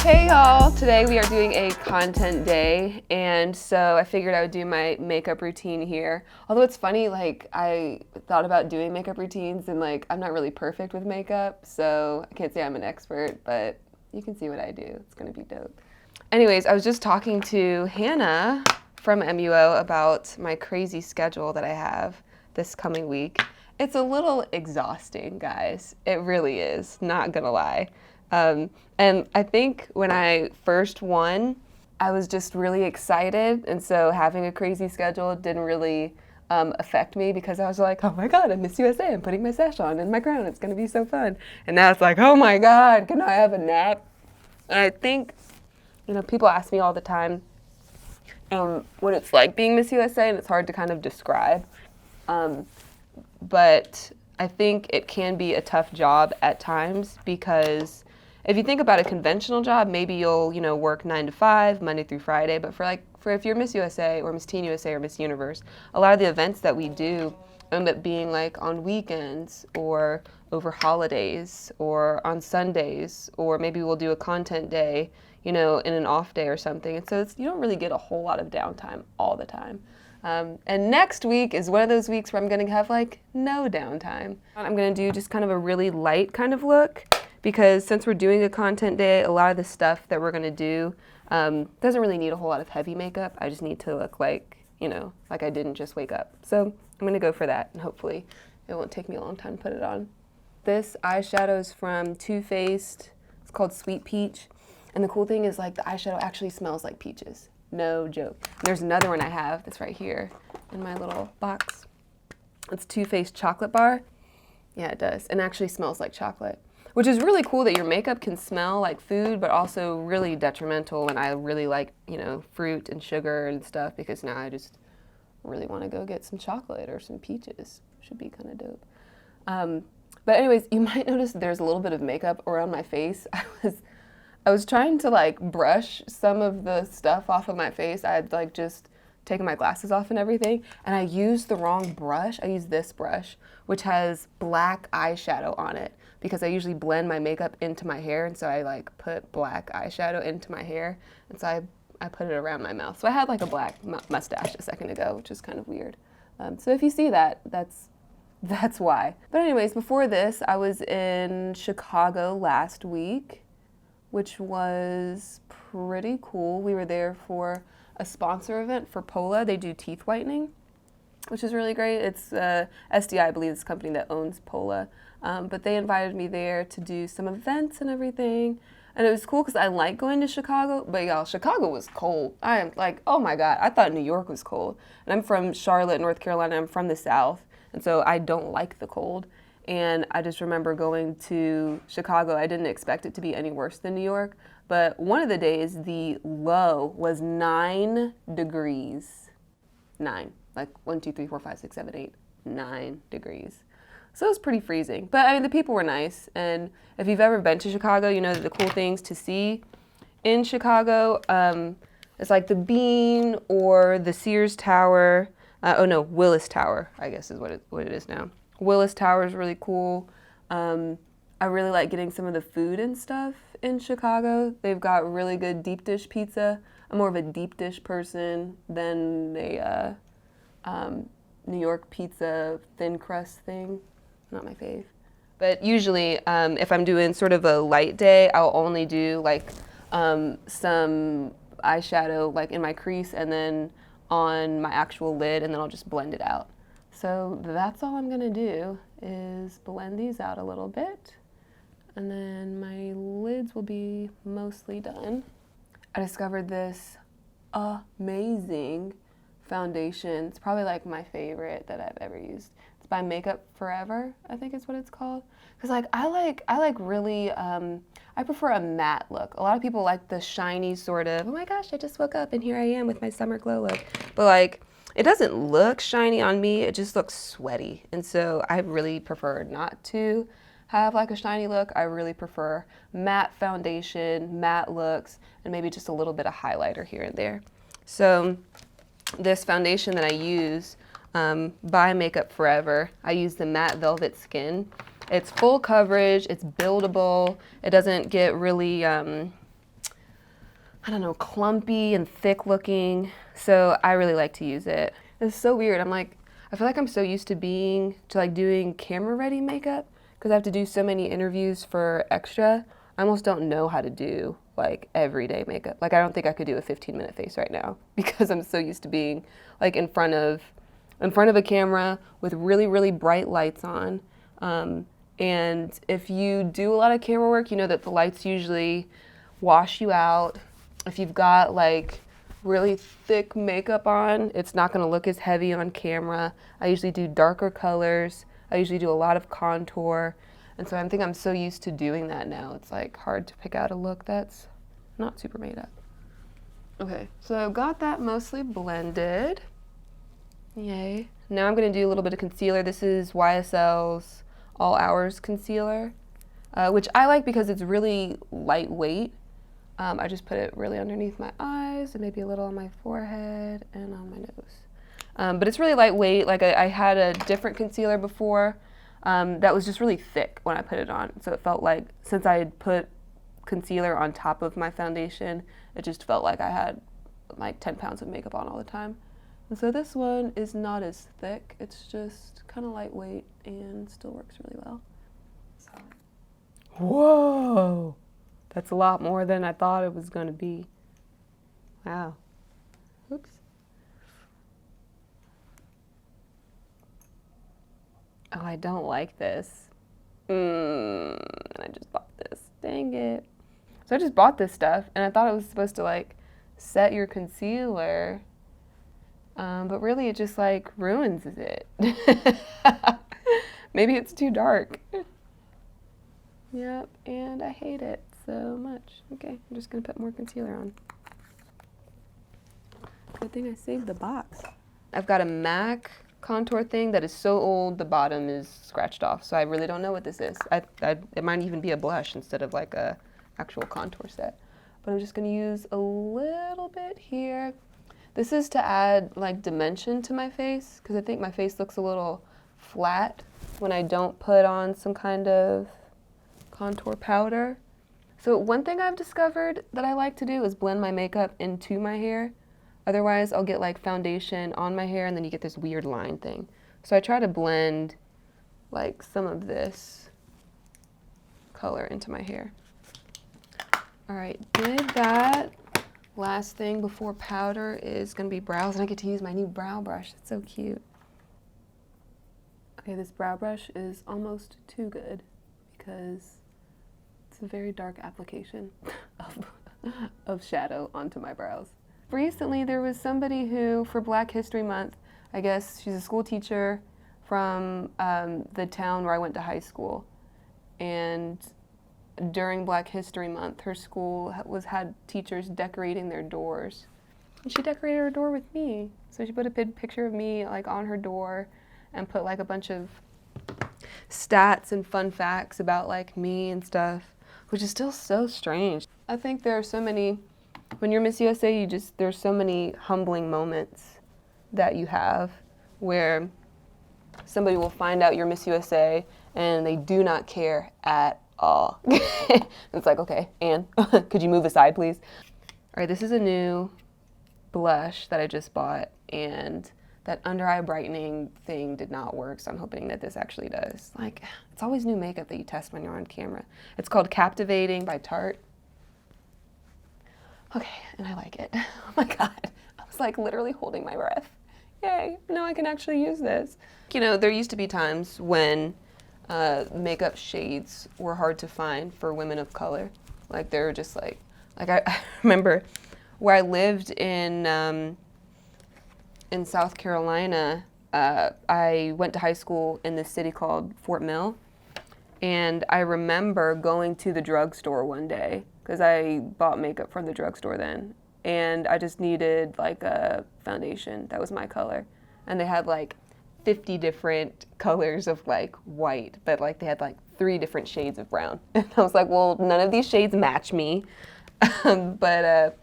Hey y'all, today we are doing a content day, and so I figured I would do my makeup routine here. Although it's funny, like I thought about doing makeup routines and like I'm not really perfect with makeup, so I can't say I'm an expert, but you can see what I do. It's gonna be dope. Anyways, I was just talking to Hannah from MUO about my crazy schedule that I have this coming week. It's a little exhausting, guys. It really is, not gonna lie. And I think when I first won, I was just really excited, and so having a crazy schedule didn't really affect me because I was like, oh my God, I'm Miss USA, I'm putting my sash on and my crown, it's gonna be so fun. And now it's like, oh my God, can I have a nap? And I think, people ask me all the time what it's like being Miss USA, and it's hard to kind of describe. But I think it can be a tough job at times because if you think about a conventional job, maybe you'll, work 9 to 5, Monday through Friday. But for if you're Miss USA or Miss Teen USA or Miss Universe, a lot of the events that we do end up being like on weekends or over holidays or on Sundays, or maybe we'll do a content day, in an off day or something. And so you don't really get a whole lot of downtime all the time. And next week is one of those weeks where I'm going to have like no downtime. I'm going to do just kind of a really light kind of look because since we're doing a content day, a lot of the stuff that we're going to do doesn't really need a whole lot of heavy makeup. I just need to look like, like I didn't just wake up. So I'm going to go for that, and hopefully it won't take me a long time to put it on. This eyeshadow is from Too Faced. It's called Sweet Peach. And the cool thing is like the eyeshadow actually smells like peaches. No joke. And there's another one I have that's right here in my little box. It's Too Faced Chocolate Bar. Yeah, it does. And actually smells like chocolate, which is really cool that your makeup can smell like food, but also really detrimental when I really like, fruit and sugar and stuff, because now I just really want to go get some chocolate or some peaches. Should be kind of dope. But anyways, you might notice there's a little bit of makeup around my face. I was trying to like brush some of the stuff off of my face. I had like just taken my glasses off and everything, and I used the wrong brush. I used this brush, which has black eyeshadow on it, because I usually blend my makeup into my hair, and so I like put black eyeshadow into my hair, and so I put it around my mouth. So I had like a black mustache a second ago, which is kind of weird. So if you see that, that's why. But anyways, before this, I was in Chicago last week, which was pretty cool. We were there for a sponsor event for Pola. They do teeth whitening, which is really great. It's SDI, I believe, is the company that owns Pola. But they invited me there to do some events and everything. And it was cool because I like going to Chicago, but y'all, Chicago was cold. I am like, oh my God, I thought New York was cold. And I'm from Charlotte, North Carolina. I'm from the South. And so I don't like the cold. And I just remember going to Chicago. I didn't expect it to be any worse than New York, but one of the days the low was 9 degrees. 9, like 1, 2, 3, 4, 5, 6, 7, 8, 9 degrees. So it was pretty freezing, but I mean, the people were nice. And if you've ever been to Chicago, you know that the cool things to see in Chicago, it's like the Bean or the Sears Tower. Willis Tower, I guess is what it is now. Willis Tower is really cool. I really like getting some of the food and stuff in Chicago. They've got really good deep dish pizza. I'm more of a deep dish person than a New York pizza thin crust thing. Not my fave. But usually, if I'm doing sort of a light day, I'll only do like some eyeshadow like in my crease and then on my actual lid, and then I'll just blend it out. So that's all I'm gonna do is blend these out a little bit, and then my lids will be mostly done. I discovered this amazing foundation. It's probably like my favorite that I've ever used. It's by Makeup Forever, I think is what it's called. Cause like I like really, I prefer a matte look. A lot of people like the shiny sort of, oh my gosh, I just woke up and here I am with my summer glow look. But like, it doesn't look shiny on me, it just looks sweaty. And so I really prefer not to have like a shiny look. I really prefer matte foundation, matte looks, and maybe just a little bit of highlighter here and there. So this foundation that I use by Makeup Forever, I use the Matte Velvet Skin. It's full coverage, it's buildable, it doesn't get really I don't know, clumpy and thick looking. So I really like to use it. It's so weird. I feel like I'm so used to doing camera ready makeup because I have to do so many interviews for extra. I almost don't know how to do like everyday makeup. Like I don't think I could do a 15-minute face right now because I'm so used to being like in front of a camera with really, really bright lights on. And if you do a lot of camera work, you know that the lights usually wash you out. If you've got like really thick makeup on, it's not gonna look as heavy on camera. I usually do darker colors. I usually do a lot of contour. And so I think I'm so used to doing that now. It's like hard to pick out a look that's not super made up. Okay, so I've got that mostly blended. Yay. Now I'm gonna do a little bit of concealer. This is YSL's All Hours Concealer, which I like because it's really lightweight. I just put it really underneath my eyes and maybe a little on my forehead and on my nose. But it's really lightweight. Like I had a different concealer before that was just really thick when I put it on. So it felt like since I had put concealer on top of my foundation, it just felt like I had like 10 pounds of makeup on all the time. And so this one is not as thick. It's just kind of lightweight and still works really well. So. Whoa! That's a lot more than I thought it was going to be. Wow. Oops. Oh, I don't like this. I just bought this. Dang it. So I just bought this stuff, and I thought it was supposed to, like, set your concealer, but really it just, like, ruins it. Maybe it's too dark. Yep, and I hate it so much. Okay, I'm just gonna put more concealer on. Good thing I saved the box. I've got a MAC contour thing that is so old the bottom is scratched off, so I really don't know what this is. It might even be a blush instead of like a actual contour set. But I'm just gonna use a little bit here. This is to add like dimension to my face because I think my face looks a little flat when I don't put on some kind of contour powder. So one thing I've discovered that I like to do is blend my makeup into my hair. Otherwise, I'll get like foundation on my hair and then you get this weird line thing. So I try to blend like some of this color into my hair. All right, did that. Last thing before powder is gonna be brows, and I get to use my new brow brush. It's so cute. Okay, this brow brush is almost too good because it's a very dark application of shadow onto my brows. Recently, there was somebody who, for Black History Month, I guess she's a school teacher from the town where I went to high school. And during Black History Month, her school had teachers decorating their doors. And she decorated her door with me. So she put a picture of me like on her door and put like a bunch of stats and fun facts about like me and stuff, which is still so strange. I think there are so many, when you're Miss USA, there's so many humbling moments that you have where somebody will find out you're Miss USA and they do not care at all. It's like, okay, Anne, could you move aside, please? All right, this is a new blush that I just bought, and that under eye brightening thing did not work, so I'm hoping that this actually does. Like, it's always new makeup that you test when you're on camera. It's called Captivating by Tarte. Okay, and I like it. Oh my God, I was like literally holding my breath. Yay, now I can actually use this. You know, there used to be times when makeup shades were hard to find for women of color. Like they were just like I remember where I lived in South Carolina, I went to high school in this city called Fort Mill. And I remember going to the drugstore one day, because I bought makeup from the drugstore then. And I just needed like a foundation that was my color. And they had like 50 different colors of like white, but like they had like 3 different shades of brown. And I was like, well, none of these shades match me. But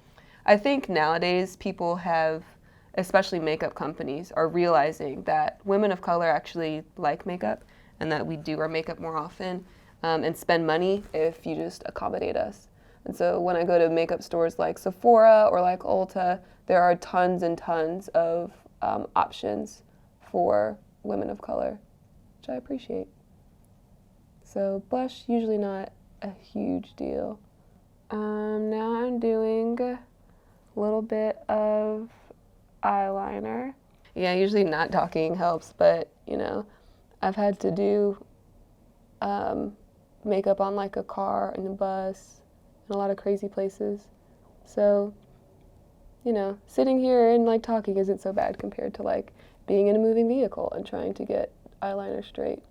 I think nowadays people have, especially makeup companies, are realizing that women of color actually like makeup and that we do our makeup more often and spend money if you just accommodate us. And so when I go to makeup stores like Sephora or like Ulta, there are tons and tons of options for women of color, which I appreciate. So blush, usually not a huge deal. Now I'm doing a little bit of eyeliner. Yeah, usually not talking helps, but you know, I've had to do makeup on like a car and a bus and a lot of crazy places. So, you know, sitting here and like talking isn't so bad compared to like being in a moving vehicle and trying to get eyeliner straight.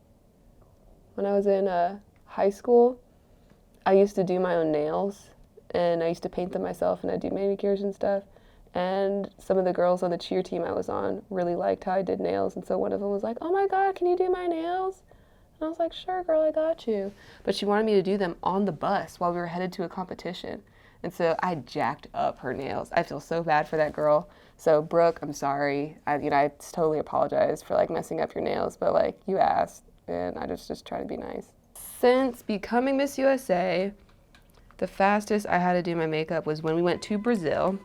When I was in high school, I used to do my own nails, and I used to paint them myself, and I'd do manicures and stuff. And some of the girls on the cheer team I was on really liked how I did nails, and so one of them was like, "Oh my God, can you do my nails?" And I was like, "Sure, girl, I got you." But she wanted me to do them on the bus while we were headed to a competition. And so I jacked up her nails. I feel so bad for that girl. So Brooke, I'm sorry. I totally apologize for like messing up your nails, but like you asked, and I just try to be nice. Since becoming Miss USA, the fastest I had to do my makeup was when we went to Brazil,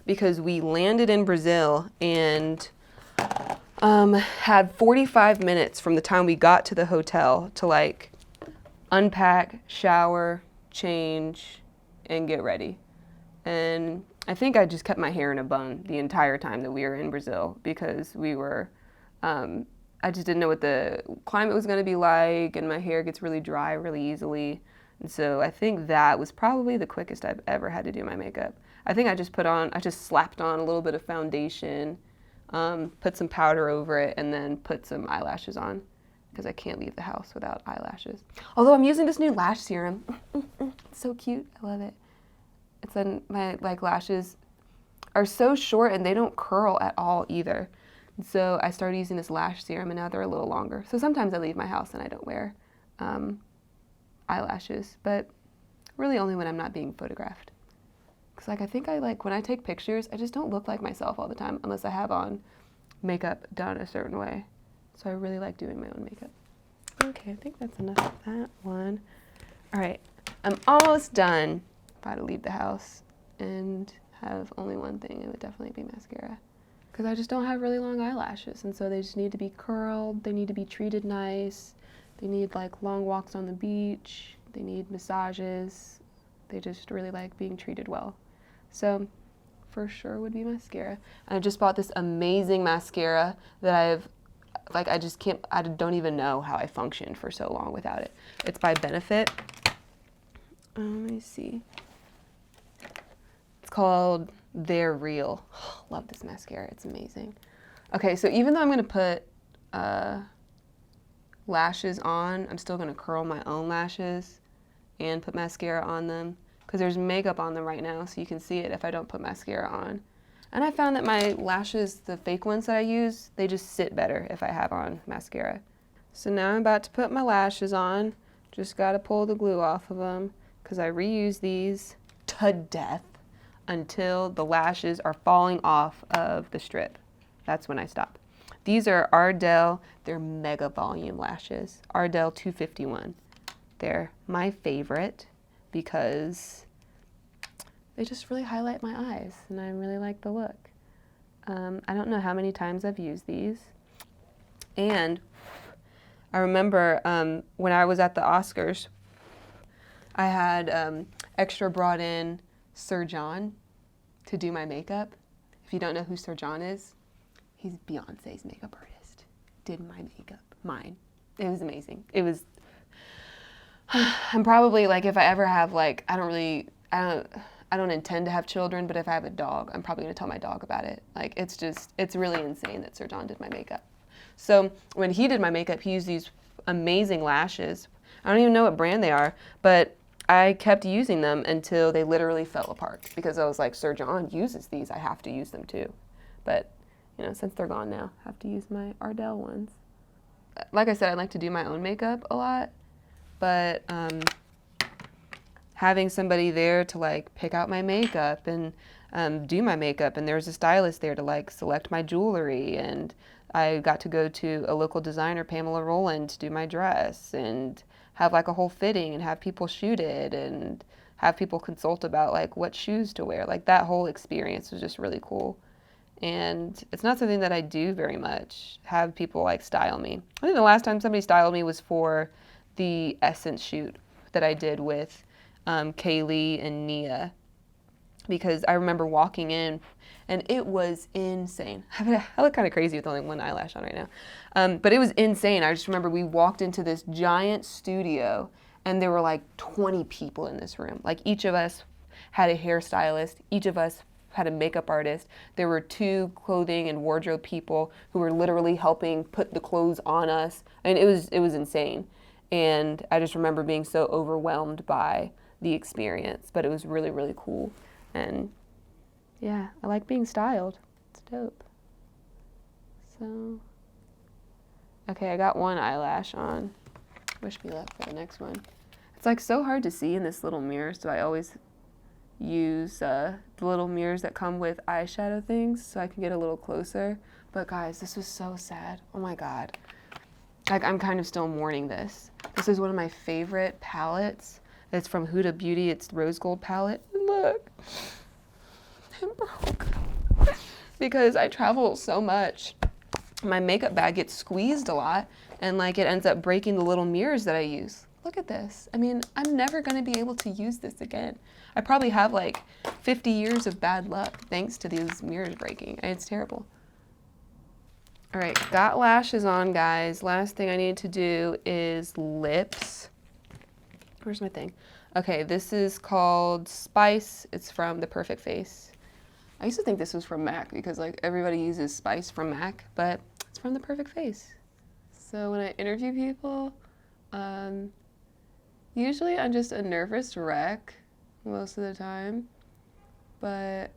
because we landed in Brazil and had 45 minutes from the time we got to the hotel to like unpack, shower, change, and get ready. And I think I just kept my hair in a bun the entire time that we were in Brazil, because we were, I just didn't know what the climate was going to be like, and my hair gets really dry really easily. And so I think that was probably the quickest I've ever had to do my makeup. I think I just slapped on a little bit of foundation, put some powder over it, and then put some eyelashes on, because I can't leave the house without eyelashes. Although I'm using this new lash serum. It's so cute. I love it. My like lashes are so short and they don't curl at all either. And so I started using this lash serum, and now they're a little longer. So sometimes I leave my house and I don't wear eyelashes, but really only when I'm not being photographed. Because like I think when I take pictures, I just don't look like myself all the time unless I have on makeup done a certain way. So I really like doing my own makeup. Okay, I think that's enough of that one. All right, I'm almost done. If I had to leave the house and have only one thing, it would definitely be mascara. Because I just don't have really long eyelashes, and so they just need to be curled, they need to be treated nice, they need like long walks on the beach, they need massages, they just really like being treated well. So for sure would be mascara. And I just bought this amazing mascara that I don't even know how I functioned for so long without it. It's by Benefit. Let me see. It's called They're Real. Love this mascara, it's amazing. Okay, so even though I'm gonna put lashes on, I'm still gonna curl my own lashes and put mascara on them, because there's makeup on them right now, so you can see it if I don't put mascara on. And I found that my lashes, the fake ones that I use, they just sit better if I have on mascara. So now I'm about to put my lashes on. Just gotta pull the glue off of them, because I reuse these to death until the lashes are falling off of the strip. That's when I stop. These are Ardell, they're mega volume lashes. Ardell 251. They're my favorite because they just really highlight my eyes, and I really like the look. I don't know how many times I've used these. And I remember when I was at the Oscars, I had extra brought in Sir John to do my makeup. If you don't know who Sir John is, he's Beyonce's makeup artist. Did my makeup, mine. It was amazing. It was, I'm probably like, if I ever have like, I don't intend to have children, but if I have a dog, I'm probably gonna tell my dog about it. Like, it's really insane that Sir John did my makeup. So when he did my makeup, he used these amazing lashes. I don't even know what brand they are, but I kept using them until they literally fell apart, because I was like, Sir John uses these, I have to use them too. But, you know, since they're gone now, I have to use my Ardell ones. Like I said, I like to do my own makeup a lot, but having somebody there to like pick out my makeup and do my makeup, and there's a stylist there to like select my jewelry, and I got to go to a local designer, Pamela Rowland, to do my dress and have like a whole fitting and have people shoot it and have people consult about like what shoes to wear. Like that whole experience was just really cool. And it's not something that I do very much, have people like style me. I think the last time somebody styled me was for the Essence shoot that I did with Kaliegh and Nia, because I remember walking in and it was insane. I look kind of crazy with only one eyelash on right now. But it was insane. I just remember we walked into this giant studio and there were like 20 people in this room. Like each of us had a hairstylist, each of us had a makeup artist. There were 2 clothing and wardrobe people who were literally helping put the clothes on us. I mean, it was insane. And I just remember being so overwhelmed by the experience, but it was really, really cool. And yeah, I like being styled. It's dope. So, okay, I got one eyelash on. Wish me luck for the next one. It's like so hard to see in this little mirror, so I always use the little mirrors that come with eyeshadow things so I can get a little closer. But guys, this was so sad. Oh my God. Like, I'm kind of still mourning this. This is one of my favorite palettes. It's from Huda Beauty. It's the Rose Gold palette. And look, it broke. Because I travel so much, my makeup bag gets squeezed a lot, and like it ends up breaking the little mirrors that I use. Look at this. I mean, I'm never gonna be able to use this again. I probably have like 50 years of bad luck thanks to these mirrors breaking. It's terrible. All right, got lashes on, guys. Last thing I need to do is lips. Where's my thing? Okay, this is called Spice. It's from The Perfect Face. I used to think this was from MAC because like everybody uses Spice from MAC, but it's from The Perfect Face. So when I interview people, usually I'm just a nervous wreck most of the time, but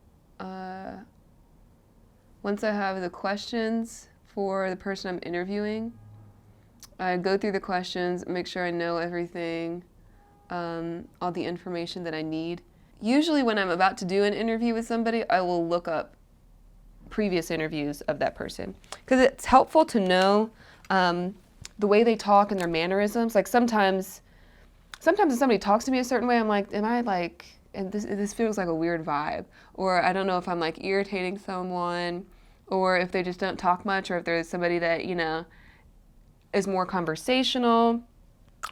once I have the questions for the person I'm interviewing, I go through the questions, make sure I know everything, all the information that I need. Usually when I'm about to do an interview with somebody, I will look up previous interviews of that person, because it's helpful to know the way they talk and their mannerisms. Like sometimes if somebody talks to me a certain way, I'm like, am I like, and this feels like a weird vibe, or I don't know if I'm like irritating someone, or if they just don't talk much, or if there's somebody that, you know, is more conversational,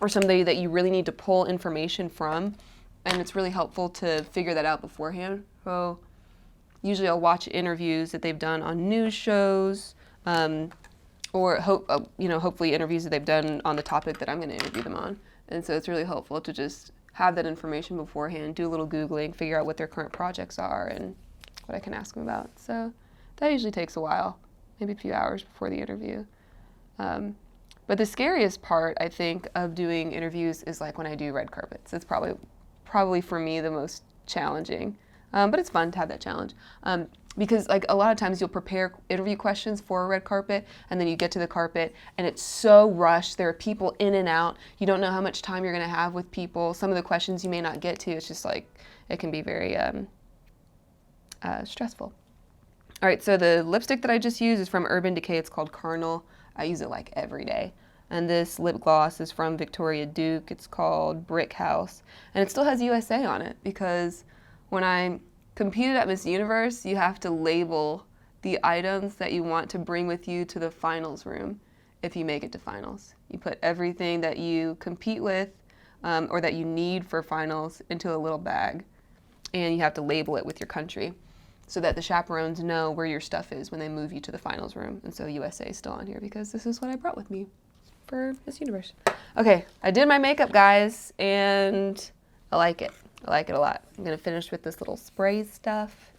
or somebody that you really need to pull information from. And it's really helpful to figure that out beforehand. So usually I'll watch interviews that they've done on news shows, or hopefully interviews that they've done on the topic that I'm going to interview them on. And so it's really helpful to just have that information beforehand, do a little Googling, figure out what their current projects are and what I can ask them about. So that usually takes a while, maybe a few hours before the interview. But the scariest part, I think, of doing interviews is like when I do red carpets. It's probably for me the most challenging, but it's fun to have that challenge. Because like a lot of times you'll prepare interview questions for a red carpet, and then you get to the carpet and it's so rushed. There are people in and out. You don't know how much time you're gonna have with people. Some of the questions you may not get to. It's just like, it can be very stressful. All right, so the lipstick that I just used is from Urban Decay. It's called Carnal. I use it like every day. And this lip gloss is from Victoria Duke. It's called Brick House. And it still has USA on it, because when I competed at Miss Universe, you have to label the items that you want to bring with you to the finals room if you make it to finals. You put everything that you compete with or that you need for finals into a little bag, and you have to label it with your country so that the chaperones know where your stuff is when they move you to the finals room. And so USA is still on here because this is what I brought with me for Miss Universe. Okay, I did my makeup, guys, and I like it. I like it a lot. I'm gonna finish with this little spray stuff.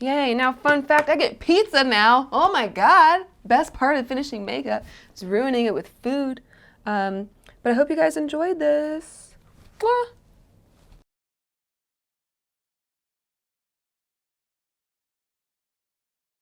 Yay, now fun fact, I get pizza now. Oh my God. Best part of finishing makeup is ruining it with food. But I hope you guys enjoyed this. Mwah.